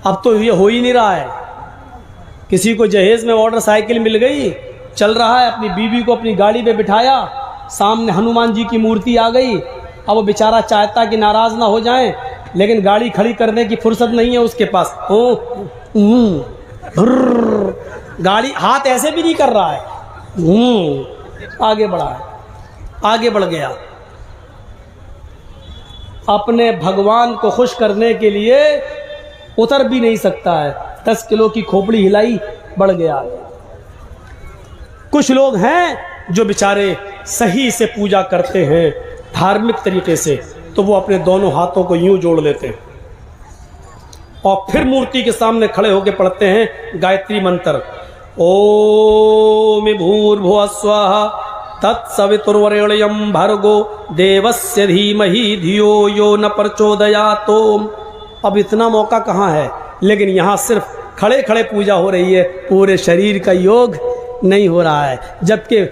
अब तो ये हो ही नहीं रहा है। किसी को जहेज में मोटरसाइकिल मिल गई, चल रहा है, अपनी बीवी को अपनी गाड़ी पे बिठाया, सामने हनुमान जी की मूर्ति आ गई। अब वो बेचारा चाहता कि नाराज ना हो जाए, लेकिन गाड़ी खड़ी करने की फुर्सत नहीं है उसके पास। गाड़ी हाथ ऐसे भी नहीं कर रहा है, आगे बढ़ा है, आगे बढ़ गया। अपने भगवान को खुश करने के लिए उतर भी नहीं सकता है, 10 किलो की खोपड़ी हिलाई, बढ़ गया। कुछ लोग हैं जो बेचारे सही से पूजा करते हैं धार्मिक तरीके से, तो वो अपने दोनों हाथों को यूं जोड़ लेते हैं और फिर मूर्ति के सामने खड़े होकर पढ़ते हैं गायत्री मंत्र, ओम भूर्भुवः स्वः तत्सवितुर्वरेण्यं भर्गो देवस्य धीमहि धियो यो न प्रचोदयात्। अब इतना मौका कहाँ है, लेकिन यहाँ सिर्फ खड़े खड़े पूजा हो रही है, पूरे शरीर का योग नहीं हो रहा है। जबकि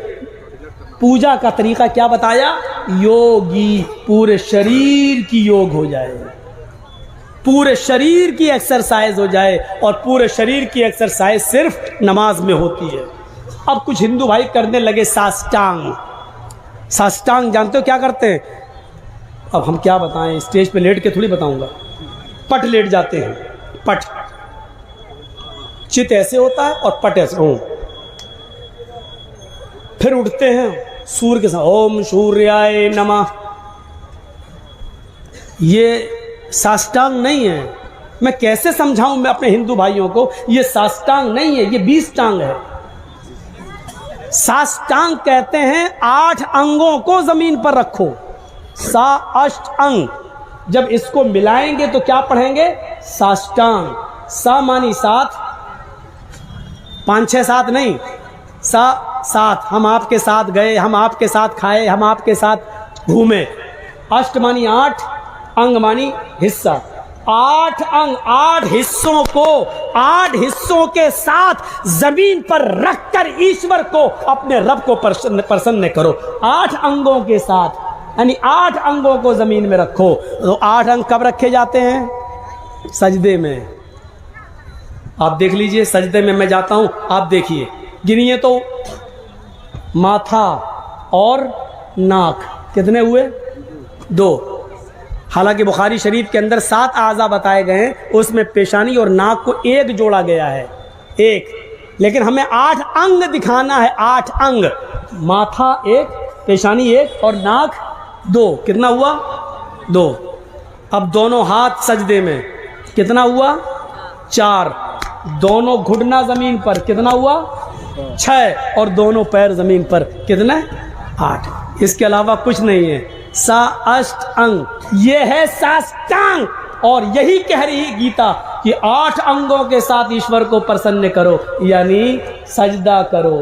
पूजा का तरीका क्या बताया, योगी, पूरे शरीर की योग हो जाए, पूरे शरीर की एक्सरसाइज हो जाए, और पूरे शरीर की एक्सरसाइज सिर्फ नमाज में होती है। अब कुछ हिंदू भाई करने लगे साष्टांग। साष्टांग जानते हो क्या करते हैं? अब हम क्या बताएं, स्टेज पे लेट के थोड़ी बताऊंगा। पट लेट जाते हैं, पट, चित ऐसे होता है और पट ऐसे हो, फिर उठते हैं सूर्य के साथ, ओम सूर्याय नमः। ये साष्टांग नहीं है। मैं कैसे समझाऊं मैं अपने हिंदू भाइयों को, ये साष्टांग नहीं है, ये 20 टांग है। साष्टांग कहते हैं 8 अंगों को जमीन पर रखो, सा अष्ट अंग। जब इसको मिलाएंगे तो क्या पढ़ेंगे, साष्टांग। सा मानी 7, 5 6 7 नहीं, सा 7। हम आपके साथ गए, हम आपके साथ खाए, हम आपके साथ घूमे। अष्ट मानी 8, अंग मानी हिस्सा। 8 अंग, 8 हिस्सों को 8 हिस्सों के साथ जमीन पर रखकर ईश्वर को, अपने रब को प्रसन्न करो। 8 अंगों के साथ, यानी 8 अंगों को जमीन में रखो। तो 8 अंग कब रखे जाते हैं, सजदे में। आप देख लीजिए, सजदे में मैं जाता हूं, आप देखिए, गिनिए तो माथा और नाक कितने हुए, 2। हालांकि बुखारी शरीफ के अंदर 7 आज़ा बताए गए हैं, उसमें पेशानी और नाक को 1 जोड़ा गया है, 1। लेकिन हमें 8 अंग दिखाना है, 8 अंग। माथा 1, पेशानी 1 और नाक 2, कितना हुआ, 2। अब दोनों हाथ सजदे में, कितना हुआ, 4। दोनों घुटना जमीन पर, कितना हुआ, 6। और दोनों पैर जमीन पर, कितने, 8। इसके अलावा कुछ नहीं है। सा अष्ट अंग, ये है साष्टांग। और यही कह रही गीता कि 8 अंगों के साथ ईश्वर को प्रसन्न करो, यानी सजदा करो।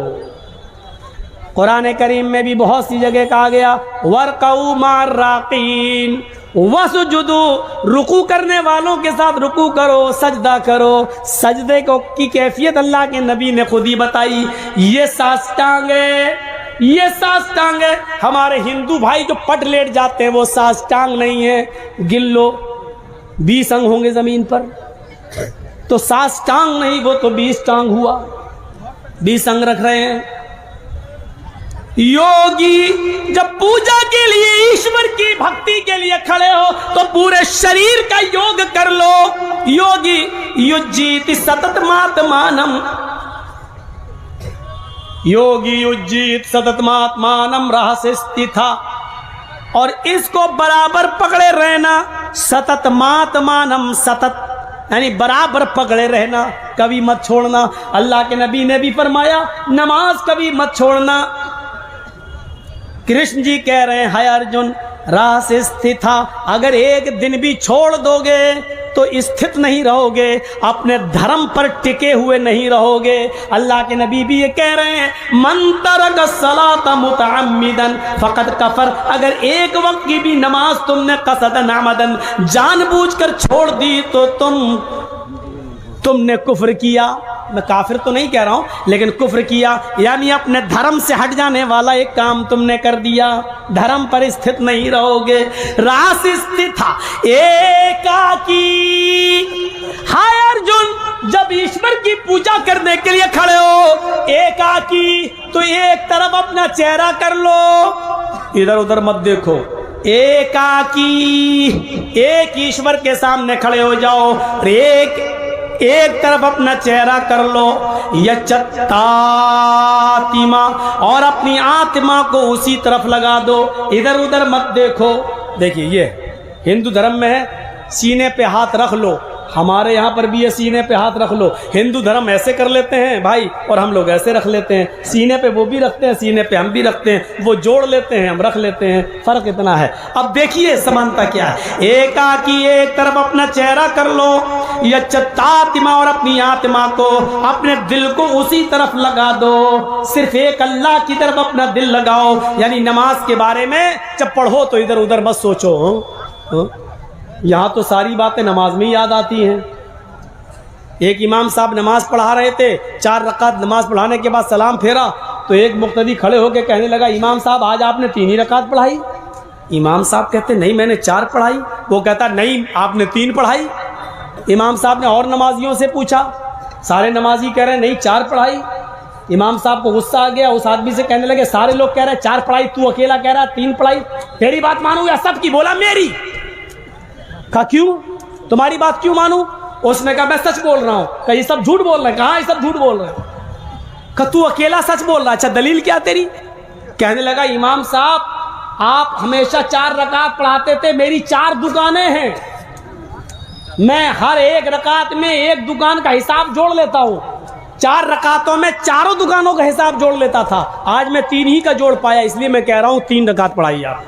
कुरान करीम में भी बहुत सी जगह कहा गया, वरकऊ मार राकीन, वसजुदू, रुकू करने वालों के साथ रुकू करो, सजदा करो। सजदे को की कैफियत अल्लाह के नबी ने खुद ही बताई। ये साष्टांग है, ये साष्टांग है। हमारे हिंदू भाई जो पट लेट जाते हैं वो साष्टांग नहीं है। गिन लो, 20 अंग होंगे जमीन पर, तो साष्टांग नहीं, वो तो 20 टांग हुआ। 20 अंग रख रहे हैं। योगी जब पूजा के लिए, ईश्वर की भक्ति के लिए खड़े हो तो पूरे शरीर का योग कर लो। योगी युज्जीति सततमात्मानम, योगी युज्जीत सततमात्मानम रहस्य स्थिता, और इसको बराबर पकड़े रहना। सततमात्मानम, सतत यानी बराबर पकड़े रहना, कभी मत छोड़ना। अल्लाह के नबी ने भी फरमाया नमाज कभी मत छोड़ना। कृष्ण जी कह रहे हैं, हाय अर्जुन, राह से स्थित था, अगर एक दिन भी छोड़ दोगे तो स्थित नहीं रहोगे, अपने धर्म पर टिके हुए नहीं रहोगे। अल्लाह के नबी भी ये कह रहे हैं, मन तरक सलात मुतअम्मिदन फकद कफर, अगर एक वक्त की भी नमाज तुमने कसदन अमदन जानबूझकर छोड़ दी तो तुमने कुफ्र किया। मैं काफिर तो नहीं कह रहा हूं, लेकिन कुफ्र किया, यानी अपने धर्म से हट जाने वाला एक काम तुमने कर दिया। धर्म पर स्थित नहीं रहोगे। रास स्थित था एकाकी, हाय अर्जुन पढ़ने के लिए खड़े हो, एकाकी तो एक तरफ अपना चेहरा कर लो, इधर उधर मत देखो। एकाकी, एक ईश्वर के सामने खड़े हो जाओ, एक तरफ अपना चेहरा कर लो। यच्चतातिमा, और अपनी आत्मा को उसी तरफ लगा दो, इधर उधर मत देखो। देखिए ये हिंदू धर्म में है, सीने पे हाथ रख लो, हमारे यहाँ पर भी ये सीने पे हाथ रख लो। हिंदू धर्म ऐसे कर लेते हैं भाई, और हम लोग ऐसे रख लेते हैं। सीने पे वो भी रखते हैं, सीने पे हम भी रखते हैं, वो जोड़ लेते हैं, हम रख लेते हैं, फर्क इतना है। अब देखिए समानता क्या है। एकाकी, एक तरफ अपना चेहरा कर लो, यच्चतातिमा, और अपनी आत्मा को, अपने दिल को उसी तरफ लगा दो, सिर्फ एक अल्लाह की तरफ अपना दिल लगाओ। यानी नमाज के बारे में जब पढ़ो तो इधर उधर मत सोचो। यहाँ तो सारी बातें नमाज में ही याद आती हैं। एक इमाम साहब नमाज पढ़ा रहे थे, 4 रकात नमाज पढ़ाने के बाद सलाम फेरा तो एक मुक्तदी खड़े होकर कहने लगा, इमाम साहब आज आपने 3 ही रकात पढ़ाई। इमाम साहब कहते नहीं मैंने 4 पढ़ाई। वो कहता नहीं आपने 3 पढ़ाई। इमाम साहब ने और नमाजियों से पूछा, सारे नमाजी कह रहे हैं नहीं 4 पढ़ाई। इमाम साहब को गुस्सा आ गया, उस आदमी से कहने लगे सारे लोग कह रहे हैं 4 पढ़ाई, तू अकेला कह रहा है 3 पढ़ाई, तेरी बात मानू या सबकी? बोला मेरी। कहा क्यों, तुम्हारी बात क्यों मानूं? उसने कहा मैं सच बोल रहा हूं। कहा ये सब झूठ बोल रहे हैं। कहा ये सब झूठ बोल रहे हैं। कहा तू अकेला सच बोल रहा है, अच्छा दलील क्या तेरी? कहने लगा इमाम साहब आप हमेशा 4 रकात पढ़ाते थे, मेरी 4 दुकानें हैं, मैं हर एक रकात में एक दुकान का हिसाब जोड़ लेता हूं। 4 रकातों में चारों दुकानों का हिसाब जोड़ लेता था, आज मैं 3 ही का जोड़ पाया, इसलिए मैं कह रहा हूं 3 रकात पढ़ाई आप।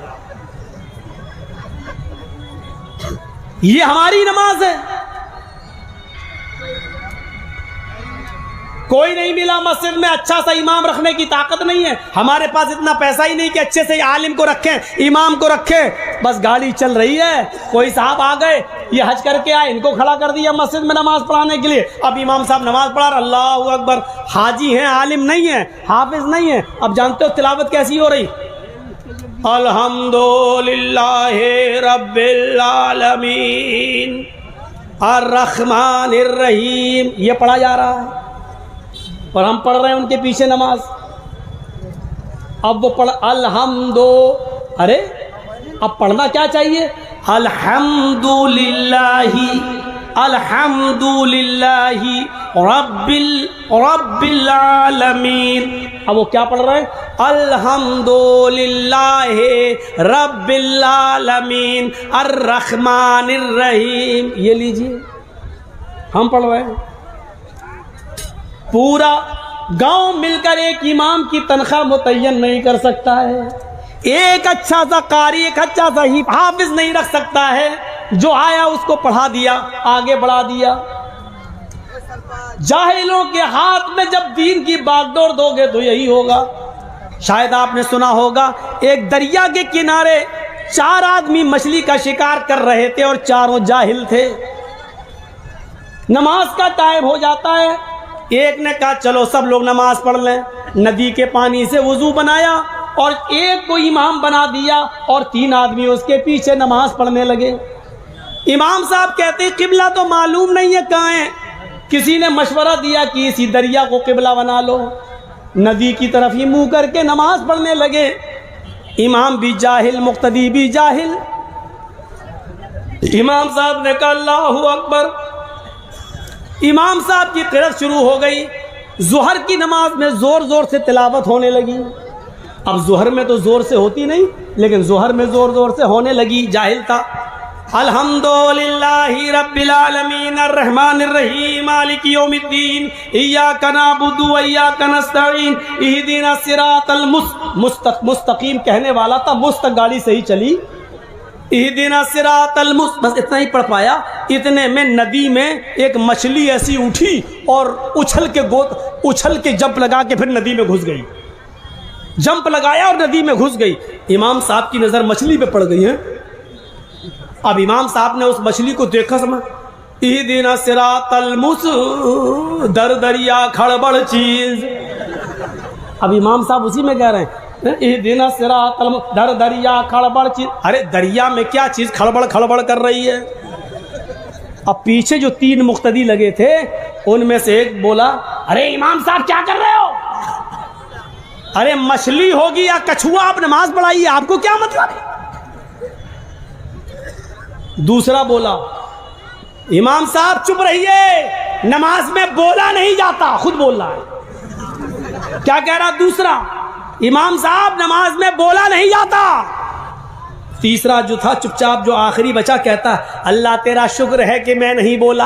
ये हमारी नमाज है। कोई नहीं मिला मस्जिद में अच्छा सा इमाम रखने की ताकत नहीं है, हमारे पास इतना पैसा ही नहीं कि अच्छे से आलिम को रखें, इमाम को रखें। बस गाड़ी चल रही है, कोई साहब आ गए, ये हज करके आए, इनको खड़ा कर दिया मस्जिद में नमाज पढ़ाने के लिए। अब इमाम साहब नमाज पढ़ा रहे, अल्लाह अकबर, हाजी हैं, आलिम नहीं है, हाफिज नहीं है। अब जानते हो तिलावत कैसी हो रही? अल्हम्दुलिल्लाहि रब्बिल आलमीन अर्रहमानिर रहीम, ये पढ़ा जा रहा है और हम पढ़ रहे हैं उनके पीछे नमाज। अब वो पढ़ अल्हम्दो, अरे अब पढ़ना क्या चाहिए? अल्हम्दुलिल्लाहि अल्हम्दुलिल्लाहि रब्बिल आलमीन। अब वो क्या पढ़ रहे हैं? अल्हम्दुलिल्लाहि रब्बिल आलमीन अर्रहमानिर रहीम। ये लीजिए हम पढ़ रहे हैं। पूरा गांव मिलकर एक इमाम की तनख्वाह मुतय्यन नहीं कर सकता है, एक अच्छा सा कारी, एक अच्छा सा हाफिज नहीं रख सकता है, जो आया उसको पढ़ा दिया, आगे बढ़ा दिया। जाहिलों के हाथ में जब दीन की बागडोर दोगे तो यही होगा। शायद आपने सुना होगा एक दरिया के किनारे 4 आदमी मछली का शिकार कर रहे थे और चारों जाहिल थे। नमाज का टाइम हो जाता है, एक ने कहा चलो सब लोग नमाज पढ़ लें, नदी के पानी से वुजू बनाया और एक को इमाम बना दिया और 3 आदमी उसके पीछे नमाज पढ़ने लगे। इमाम साहब कहते हैं किबला तो मालूम नहीं है कहाँ है। किसी ने मशवरा दिया कि इसी दरिया को किबला बना लो, नदी की तरफ ही मुंह करके नमाज पढ़ने लगे। इमाम भी जाहिल, मुक्तदी भी जाहिल। इमाम साहब ने कहा अल्लाहु अकबर। इमाम साहब की क़िरात शुरू हो गई। ज़ोहर की नमाज में ज़ोर ज़ोर से तिलावत होने लगी। अब ज़ोहर में तो ज़ोर से होती नहीं, लेकिन ज़ोहर में ज़ोर ज़ोर से होने लगी, जाहिल था। अल्हम्दुलिल्लाहि रब्बिल आलमीन अर्रहमानिर रहीम मालिकि यौमिद्दीन इय्याका नअबुदु व इय्याका नस्तईन इहदिना सिरातल मुस्तकीम कहने वाला था, मुस्त गाड़ी से ही चली। इहदिना सिरातल बस इतना ही पढ़ पाया। इतने में नदी में एक मछली ऐसी उठी और उछल के जंप लगा के फिर नदी में घुस गई। जंप लगाया और नदी में घुस गई। इमाम साहब की नज़र मछली पे पड़ गई है। अब इमाम साहब ने उस मछली को देखा, समझ इहदिना सिरातल दर दरिया खड़बड़ चीज। अब इमाम साहब उसी में कह रहे हैं इहदिना सिरातल दर दरिया खड़बड़ चीज। अरे दरिया में क्या चीज खड़बड़ खड़बड़ कर रही है? अब पीछे जो 3 मुक्तदी लगे थे उनमें से एक बोला, अरे इमाम साहब क्या कर रहे हो? अरे मछली होगी या कछुआ, आप नमाज पढ़ाइए, आपको क्या मतलब है? दूसरा बोला, इमाम साहब चुप रहिए, नमाज में बोला नहीं जाता। खुद बोल रहा है। क्या कह रहा दूसरा? इमाम साहब नमाज में बोला नहीं जाता। तीसरा जो था चुपचाप, जो आखिरी बचा, कहता, अल्लाह तेरा शुक्र है कि मैं नहीं बोला।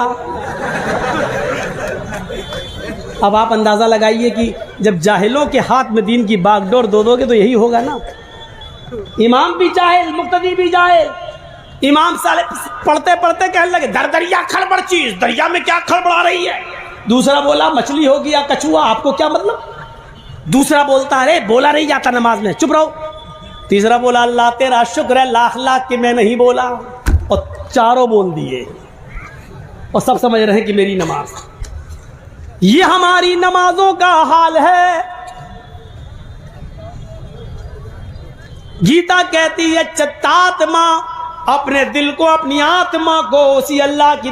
अब आप अंदाजा लगाइए कि जब जाहिलों के हाथ में दीन की बागडोर दो दोगे तो यही होगा ना। इमाम भी जाहिल, मुक्तदी भी जाहिल। इमाम साले पढ़ते पढ़ते कहने लगे, दर दरिया खड़बड़ चीज, दरिया में क्या खड़बड़ा रही है? दूसरा बोला, मछली होगी या कछुआ, आपको क्या मतलब? दूसरा बोलता, अरे बोला नहीं जाता नमाज में, चुप रहो। तीसरा बोला, अल्लाह तेरा शुक्र है लाख लाख कि मैं नहीं बोला। और चारों बोल दिए और सब समझ रहे हैं कि मेरी नमाज। ये हमारी नमाजों का हाल है। गीता कहती है, चित्तात्मा, अपने दिल को, अपनी आत्मा को उसी अल्लाह की